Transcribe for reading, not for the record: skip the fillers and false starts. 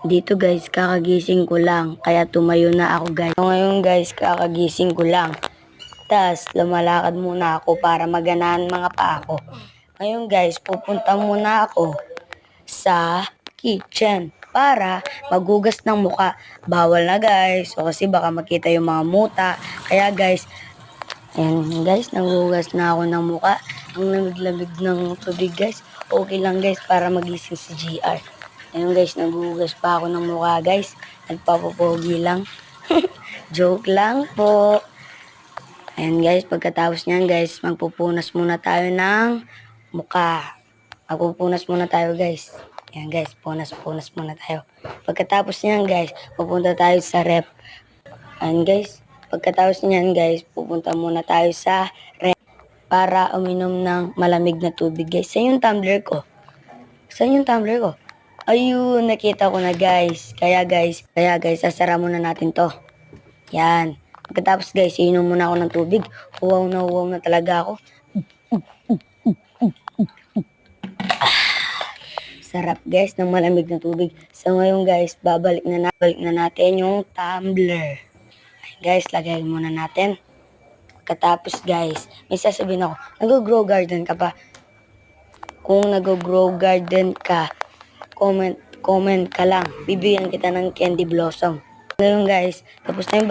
Dito guys, kakagising ko lang. Kaya tumayo na ako guys. So, ngayon guys, kakagising ko lang. Tas, lumalakad muna ako para maganahan mga paa ko. Ngayon guys, pupunta muna ako sa kitchen para maghugas ng muka. Bawal na guys. So, kasi baka makita yung mga muta. Kaya guys, ayan guys, naghugas na ako ng muka. Ang lamig-lamig ng tubig guys. Okay lang guys para magising si GR. Ayun guys, naghugas pa ako ng mukha guys. Nagpapapogi lang. Joke lang po. Ayan guys, pagkatapos niyan guys, magpupunas muna tayo ng mukha. Magpupunas muna tayo guys. Ayan guys, punas muna tayo. Pagkatapos niyan guys, pupunta tayo sa rep. Ayan guys, pagkatapos niyan guys, pupunta muna tayo sa rep para uminom ng malamig na tubig guys. Saan yung tumbler ko? Saan yung tumbler ko? Ayun, nakita ko na guys. Kaya guys, sasara muna natin to. Yan. Pagkatapos guys, inom muna ako ng tubig. Uwaw na talaga ako. Sarap guys ng malamig na tubig. So ngayon guys, balik na natin yung tumbler. Ayun guys, lagay muna natin. Pagkatapos guys, may sasabihin ako, nag-grow garden ka pa. Kung nag-grow garden ka, comment ka lang. Bibigyan kita ng candy blossom. Ngayon guys, tapos na yung